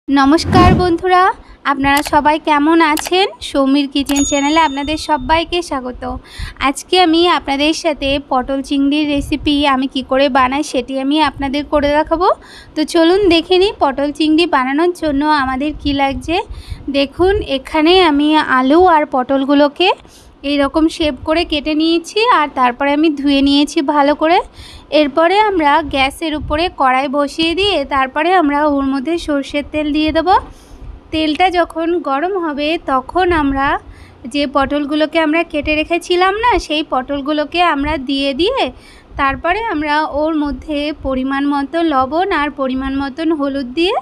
नमस्कार बंधुरा आपनारा सबाई केमन आछेन। सौमीर किचेन चैनेले आपनादेर सबाइके स्वागत। आज के आमी आपनादेर साथे पटल चिंगड़िर रेसिपि आमी कि करे बानाई सेटी आमी आपनादेर करे देखाबो। तो चलुन देखे निई पटल चिंगड़ी बानानोर जोन्नो आमादेर कि लागछे। देखुन एखाने आमी आलू और पटलगुलोके এই রকম শেপ করে কেটে নিয়েছি আর তারপরে আমি ধুয়ে নিয়েছি ভালো করে। এরপরে আমরা গ্যাসের উপরে কড়াই বসিয়ে দিয়ে তারপরে আমরা ওর মধ্যে সরষের তেল দিয়ে দেব। তেলটা যখন গরম হবে তখন আমরা যে পটলগুলোকে আমরা কেটে রেখেছিলাম না সেই পটলগুলোকে আমরা দিয়ে দিয়ে তারপরে আমরা ওর মধ্যে পরিমাণ মতো লবণ আর পরিমাণ মতো হলুদ দিয়ে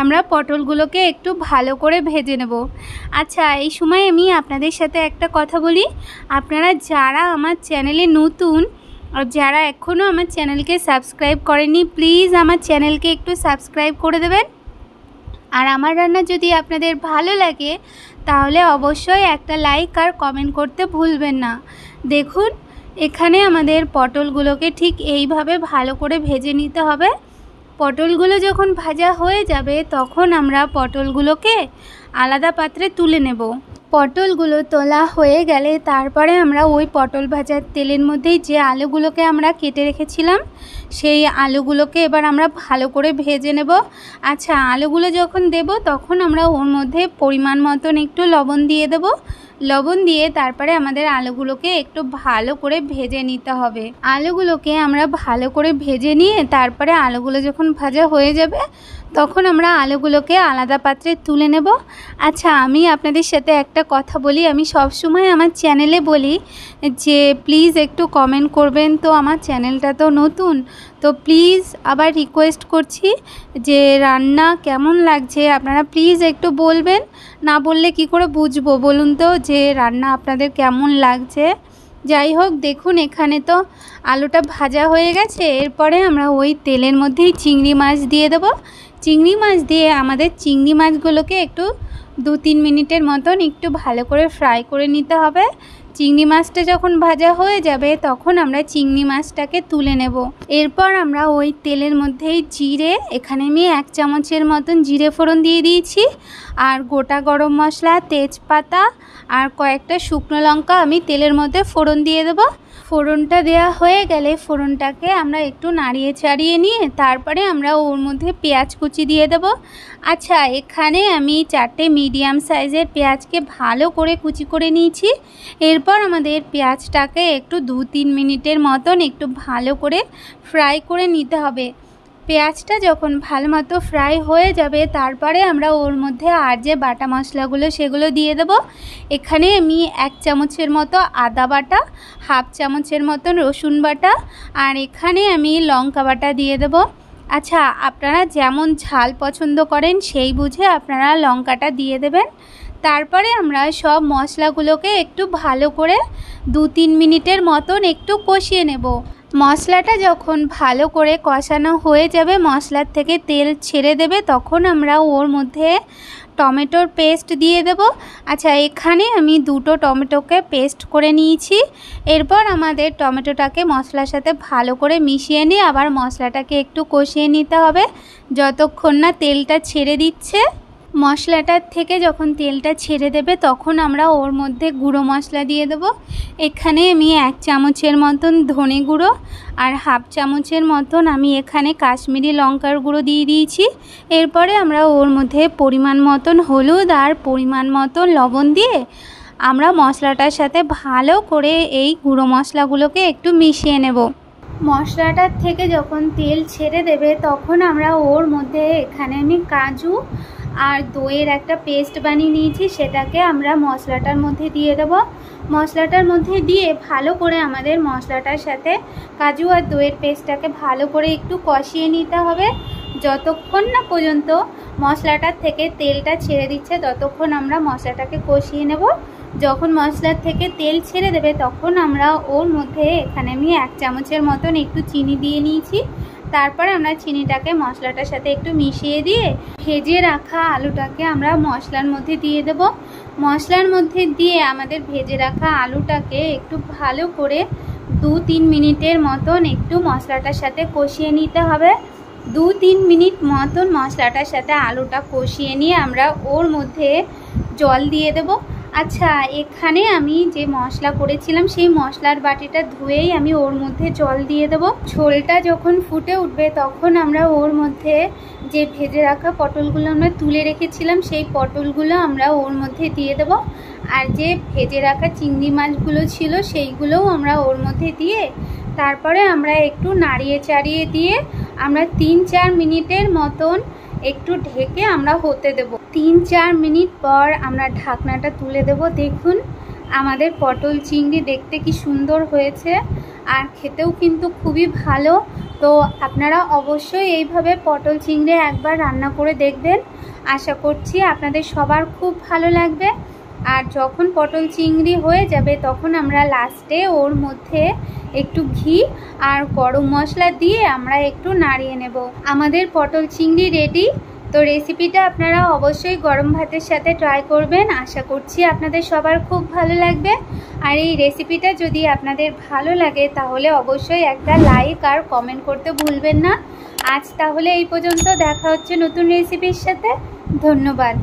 আমরা পটলগুলোকে একটু ভালো করে ভেজে নেব। আচ্ছা, এই সময় আমি আপনাদের সাথে একটা কথা বলি, আপনারা যারা আমার চ্যানেলে নতুন আর যারা এখনও আমার চ্যানেলকে সাবস্ক্রাইব করেননি প্লিজ আমার চ্যানেলকে একটু সাবস্ক্রাইব করে দেবেন। আর আমার রান্না যদি আপনাদের ভালো লাগে তাহলে অবশ্যই একটা লাইক আর কমেন্ট করতে ভুলবেন না। দেখুন এখানে আমাদের পটলগুলোকে ঠিক এইভাবে ভালো করে ভেজে নিতে হবে। পটলগুলো যখন ভাজা হয়ে যাবে তখন আমরা পটলগুলোকে আলাদা পাত্রে তুলে নেব। পটলগুলো তোলা হয়ে গেলে তারপরে আমরা ওই পটল ভাজার তেলের মধ্যেই যে আলুগুলোকে আমরা কেটে রেখেছিলাম সেই আলুগুলোকে এবার আমরা ভালো করে ভেজে নেব। আচ্ছা, আলুগুলো যখন দেব তখন আমরা ওর মধ্যে পরিমাণ মতন একটু লবণ দিয়ে দেব। লবণ দিয়ে তারপরে আমাদের আলুগুলোকে একটু ভালো করে ভেজে নিতে হবে। আলুগুলোকে আমরা ভালো করে ভেজে নিয়ে তারপরে আলুগুলো যখন ভাজা হয়ে যাবে তখন আমরা আলুগুলোকে আলাদা পাত্রে তুলে নেব। আচ্ছা, আমি আপনাদের সাথে একটা কথা বলি, আমি সব সময় আমার চ্যানেলে বলি যে প্লিজ একটু কমেন্ট করবেন। তো আমার চ্যানেলটা তো নতুন, তো প্লিজ আবার রিকোয়েস্ট করছি যে রান্না কেমন লাগছে আপনারা প্লিজ একটু বলবেন। না বললে কি করে বুঝবো বলুন তো যে রান্না আপনাদের কেমন লাগছে। যাই হোক, দেখুন এখানে তো আলুটা ভাজা হয়ে গেছে। এরপরে আমরা ওই তেলের মধ্যেই চিংড়ি মাছ দিয়ে দেবো। চিংড়ি মাছ দিয়ে আমাদের চিংড়ি মাছগুলোকে একটু 2-3 মিনিটের মতন একটু ভালো করে ফ্রাই করে নিতে হবে। চিংড়ি মাছটা যখন ভাজা হয়ে যাবে তখন আমরা চিংড়ি মাছটাকে তুলে নেব। এরপর আমরা ওই তেলের মধ্যেই জিরে, এখানে আমি 1 চামচের মতন জিরে ফোড়ন দিয়ে দিয়েছি আর গোটা গরম মশলা, তেজপাতা আর কয়েকটা শুকনো লঙ্কা আমি তেলের মধ্যে ফোড়ন দিয়ে দেব। ফোড়নটা দেওয়া হয়ে গেলে ফোড়নটাকে আমরা একটু নাড়িয়ে চাড়িয়ে নিয়ে তারপরে আমরা ওর মধ্যে পেঁয়াজ কুচি দিয়ে দেব। আচ্ছা, এখানে আমি 4টে মিডিয়াম সাইজের পেঁয়াজকে ভালো করে কুচি করে নিয়েছি। এরপর আমাদের পেঁয়াজটাকে একটু 2-3 মিনিটের মতন একটু ভালো করে ফ্রাই করে নিতে হবে। পেঁয়াজটা যখন ভালো মতো ফ্রাই হয়ে যাবে তারপরে আমরা ওর মধ্যে আর যে বাটা মশলাগুলো সেগুলো দিয়ে দেব। এখানে আমি 1 চামচের মতো আদা বাটা, 1/2 চামচের মতন রসুন বাটা আর এখানে আমি লঙ্কা বাটা দিয়ে দেব। আচ্ছা, আপনারা যেমন ঝাল পছন্দ করেন সেই বুঝে আপনারা লঙ্কাটা দিয়ে দেবেন। তারপরে আমরা সব মশলাগুলোকে একটু ভালো করে 2-3 মিনিটের মতন একটু কষিয়ে নেব। মশলাটা যখন ভালো করে কষানো হয়ে যাবে, মশলার থেকে তেল ছেড়ে দেবে, তখন আমরা ওর মধ্যে টমেটোর পেস্ট দিয়ে দেব। আচ্ছা, এখানে আমি 2টো টমেটোকে পেস্ট করে নিয়েছি। এরপর আমাদের টমেটোটাকে মশলার সাথে ভালো করে মিশিয়ে নিয়ে আবার মশলাটাকে একটু কষিয়ে নিতে হবে যতক্ষণ না তেলটা ছেড়ে দিচ্ছে। মশলাটার থেকে যখন তেলটা ছেড়ে দেবে তখন আমরা ওর মধ্যে গুঁড়ো মশলা দিয়ে দেব। এখানে আমি 1 চামচের মতন ধনে গুঁড়ো আর 1/2 চামচের মতন আমি এখানে কাশ্মীরি লঙ্কার গুঁড়ো দিয়ে দিয়েছি। এরপরে আমরা ওর মধ্যে পরিমাণ মতন হলুদ আর পরিমাণ মতন লবণ দিয়ে আমরা মশলাটার সাথে ভালো করে এই গুঁড়ো মশলাগুলোকে একটু মিশিয়ে নেব। মশলাটার থেকে যখন তেল ছেড়ে দেবে তখন আমরা ওর মধ্যে এখানে আমি কাজু আর দইয়ের একটা পেস্ট বানিয়ে নিয়েছি, সেটাকে আমরা মশলাটার মধ্যে দিয়ে দেব। মশলাটার মধ্যে দিয়ে ভালো করে আমাদের মশলাটার সাথে কাজু আর দইয়ের পেস্টটাকে ভালো করে একটু কষিয়ে নিতে হবে যতক্ষণ না পর্যন্ত মশলাটার থেকে তেলটা ছেড়ে দিচ্ছে ততক্ষণ আমরা মশলাটাকে কষিয়ে নেব। যখন মশলার থেকে তেল ছেড়ে দেবে তখন আমরা ওর মধ্যে এখানে আমি 1 চামচের মতন একটু চিনি দিয়ে নিয়েছি। তারপর আমরা চিনিটাকে মশলাটার সাথে একটু মিশিয়ে দিয়ে ভেজে রাখা আলুটাকে আমরা মশলার মধ্যে দিয়ে দেব। মশলার মধ্যে দিয়ে আমাদের ভেজে রাখা আলুটাকে একটু ভালো করে 2-3 মিনিটের মতন একটু মশলাটার সাথে কষিয়ে নিতে হবে। 2-3 মিনিট মতন মশলাটার সাথে আলুটা কষিয়ে নিয়ে আমরা ওর মধ্যে জল দিয়ে দেব। আচ্ছা, এখানে আমি যে মশলা করেছিলাম সেই মশলার বাটিটা ধুয়েই আমি ওর মধ্যে জল দিয়ে দেব। ঝোলটা যখন ফুটে উঠবে তখন আমরা ওর মধ্যে যে ভেজে রাখা পটলগুলো আমরা তুলে রেখেছিলাম সেই পটলগুলো আমরা ওর মধ্যে দিয়ে দেব। আর যে ভেজে রাখা চিংড়ি মাছগুলো ছিল সেইগুলোও আমরা ওর মধ্যে দিয়ে তারপরে আমরা একটু নাড়িয়ে চাড়িয়ে দিয়ে আমরা 3-4 মিনিটের মতন একটু ঢেকে আমরা হতে দেব। 3-4 মিনিট পর আমরা ঢাকনাটা তুলে দেব। দেখুন আমাদের পটল চিংড়ি দেখতে কি সুন্দর হয়েছে, আর খেতেও কিন্তু খুবই ভালো। তো আপনারা অবশ্যই এইভাবে পটল চিংড়ি একবার রান্না করে দেখবেন। আশা করছি আপনাদের সবার খুব ভালো লাগবে। আর যখন পটল চিংড়ি হয়ে যাবে তখন আমরা লাস্টে ওর মধ্যে একটু ঘি আর গরম মশলা দিয়ে আমরা একটু নাড়িয়ে নেব। আমাদের পটল চিংড়ি রেডি। তো রেসিপিটা আপনারা অবশ্যই গরম ভাতের সাথে ট্রাই করবেন। আশা করছি আপনাদের সবার খুব ভালো লাগবে। আর এই রেসিপিটা যদি আপনাদের ভালো লাগে তাহলে অবশ্যই একটা লাইক আর কমেন্ট করতে ভুলবেন না। আজ তাহলে এই পর্যন্ত, দেখা হচ্ছে নতুন রেসিপির সাথে। ধন্যবাদ।